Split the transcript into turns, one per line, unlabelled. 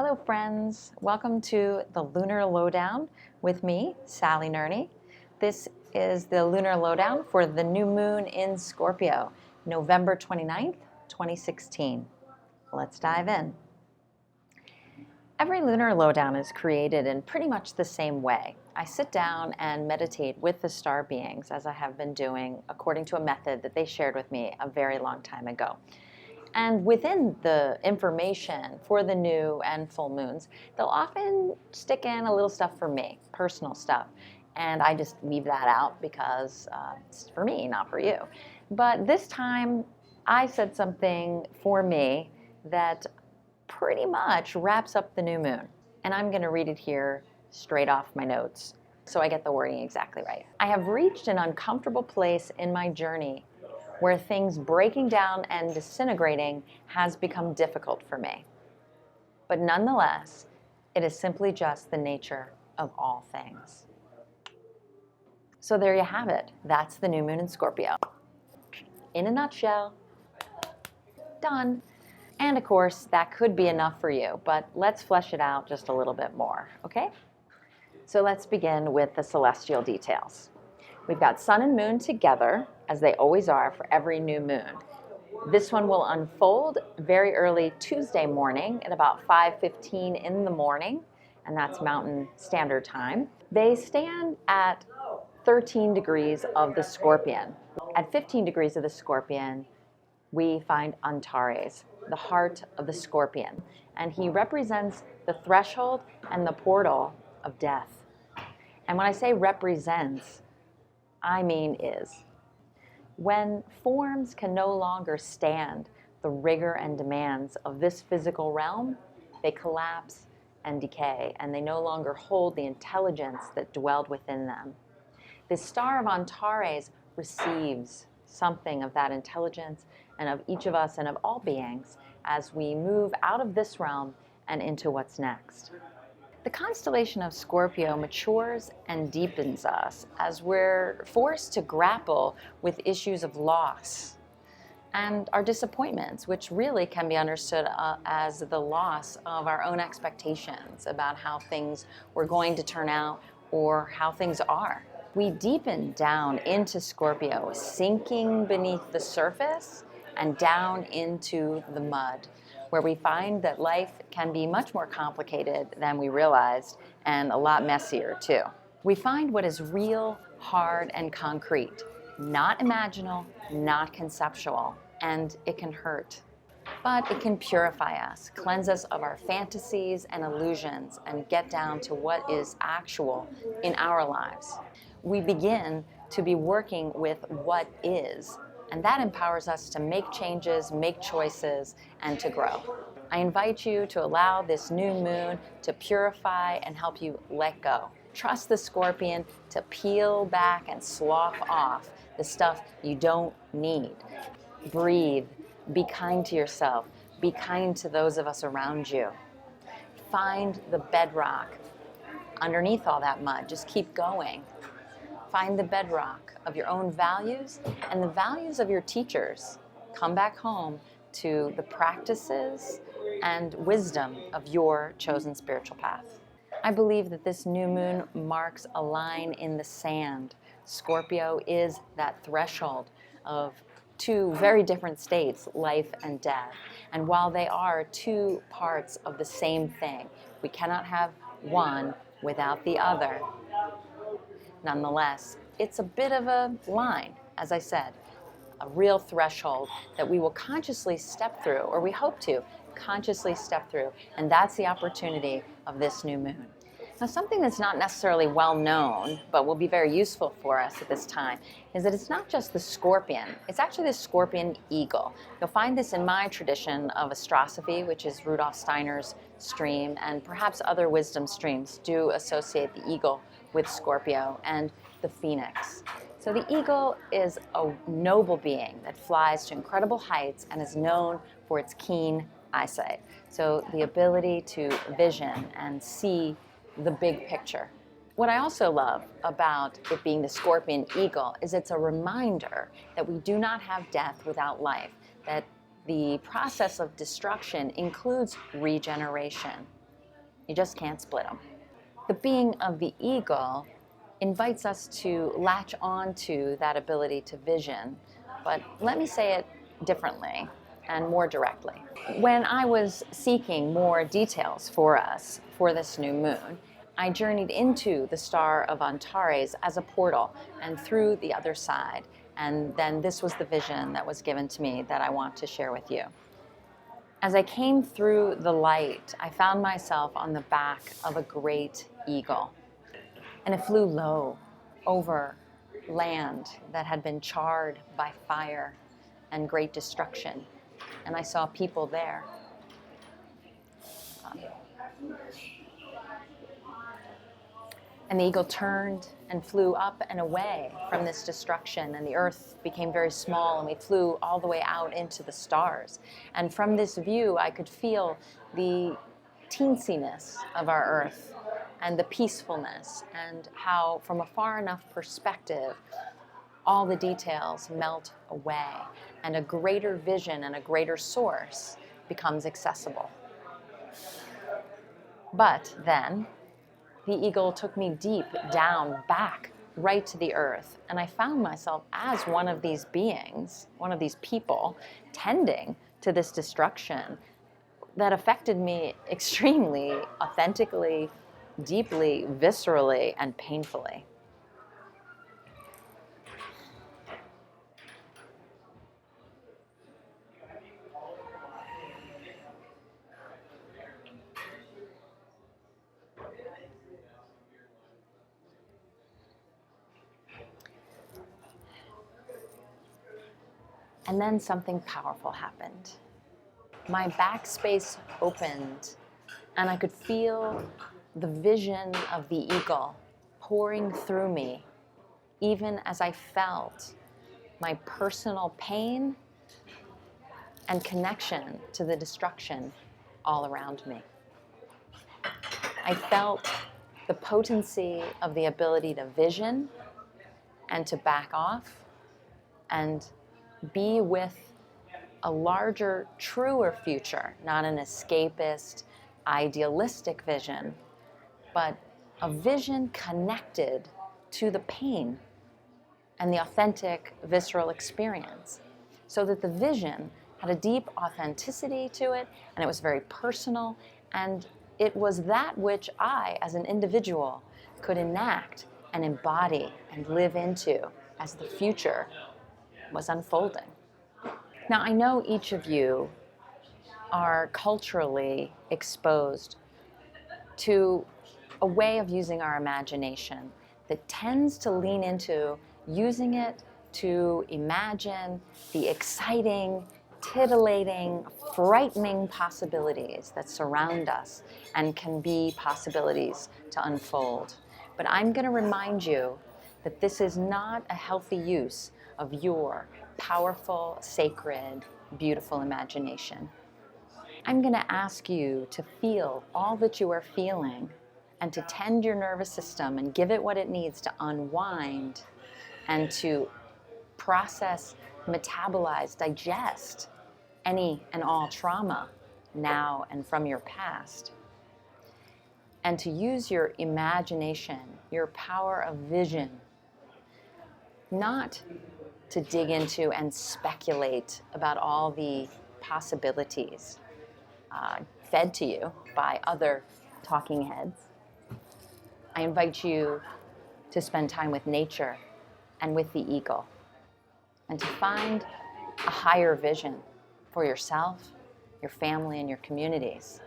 Hello friends, welcome to the Lunar Lowdown with me, Sally Nurney. This is the Lunar Lowdown for the new moon in Scorpio, November 29th, 2016. Let's dive in. Every Lunar Lowdown is created in pretty much the same way. I sit down and meditate with the star beings as I have been doing according to a method that they shared with me a very long time ago. And within the information for the new and full moons, they'll often stick in a little stuff for me, personal stuff. And I just leave that out because it's for me, not for you. But this time, I said something for me that pretty much wraps up the new moon. And I'm going to read it here straight off my notes so I get the wording exactly right. I have reached an uncomfortable place in my journey where things breaking down and disintegrating has become difficult for me. But nonetheless, it is simply just the nature of all things. So there you have it. That's the new moon in Scorpio. In a nutshell, done. And of course, that could be enough for you, but let's flesh it out just a little bit more, okay? So let's begin with the celestial details. We've got sun and moon together, as they always are for every new moon. This one will unfold very early Tuesday morning at about 5:15 in the morning, and that's Mountain Standard Time. They stand at 13 degrees of the Scorpion. At 15 degrees of the Scorpion, we find Antares, the heart of the Scorpion, and he represents the threshold and the portal of death. And when I say represents, I mean is. When forms can no longer stand the rigor and demands of this physical realm, they collapse and decay, and they no longer hold the intelligence that dwelled within them. The star of Antares receives something of that intelligence and of each of us and of all beings as we move out of this realm and into what's next. The constellation of Scorpio matures and deepens us as we're forced to grapple with issues of loss and our disappointments, which really can be understood as the loss of our own expectations about how things were going to turn out or how things are. We deepen down into Scorpio, sinking beneath the surface and down into the mud, where we find that life can be much more complicated than we realized and a lot messier too. We find what is real, hard, and concrete, not imaginal, not conceptual, and it can hurt. But it can purify us, cleanse us of our fantasies and illusions, and get down to what is actual in our lives. We begin to be working with what is, and that empowers us to make changes, make choices, and to grow. I invite you to allow this new moon to purify and help you let go. Trust the Scorpion to peel back and slough off the stuff you don't need. Breathe. Be kind to yourself. Be kind to those of us around you. Find the bedrock underneath all that mud. Just keep going. Find the bedrock of your own values and the values of your teachers. Come back home to the practices and wisdom of your chosen spiritual path. I believe that this new moon marks a line in the sand. Scorpio is that threshold of two very different states, life and death. And while they are two parts of the same thing, we cannot have one without the other. Nonetheless, it's a bit of a line, as I said, a real threshold that we will consciously step through, or we hope to consciously step through, and that's the opportunity of this new moon. Now, something that's not necessarily well known, but will be very useful for us at this time, is that it's not just the scorpion, it's actually the scorpion eagle. You'll find this in my tradition of astrosophy, which is Rudolf Steiner's stream, and perhaps other wisdom streams do associate the eagle with Scorpio and the phoenix. So the eagle is a noble being that flies to incredible heights and is known for its keen eyesight. So the ability to vision and see the big picture. What I also love about it being the scorpion eagle is it's a reminder that we do not have death without life, that the process of destruction includes regeneration. You just can't split them. The being of the eagle invites us to latch on to that ability to vision, but let me say it differently and more directly. When I was seeking more details for us for this new moon, I journeyed into the star of Antares as a portal and through the other side, and then this was the vision that was given to me that I want to share with you. As I came through the light, I found myself on the back of a great eagle, and it flew low over land that had been charred by fire and great destruction, and I saw people there. And the eagle turned and flew up and away from this destruction, and the earth became very small, and we flew all the way out into the stars. And from this view, I could feel the teensiness of our earth and the peacefulness, and how from a far enough perspective, all the details melt away, and a greater vision and a greater source becomes accessible. But then, the eagle took me deep down, back, right to the earth. And I found myself as one of these beings, one of these people, tending to this destruction that affected me extremely, authentically, deeply, viscerally, and painfully. And then something powerful happened. My backspace opened, and I could feel the vision of the eagle pouring through me, even as I felt my personal pain and connection to the destruction all around me. I felt the potency of the ability to vision and to back off and be with a larger, truer future, not an escapist, idealistic vision, but a vision connected to the pain and the authentic, visceral experience, so that the vision had a deep authenticity to it, and it was very personal, and it was that which I, as an individual, could enact and embody and live into as the future was unfolding. Now, I know each of you are culturally exposed to a way of using our imagination that tends to lean into using it to imagine the exciting, titillating, frightening possibilities that surround us and can be possibilities to unfold. But I'm going to remind you that this is not a healthy use of your powerful, sacred, beautiful imagination. I'm going to ask you to feel all that you are feeling and to tend your nervous system and give it what it needs to unwind and to process, metabolize, digest any and all trauma now and from your past. And to use your imagination, your power of vision, not to dig into and speculate about all the possibilities fed to you by other talking heads. I invite you to spend time with nature and with the eagle, and to find a higher vision for yourself, your family, and your communities.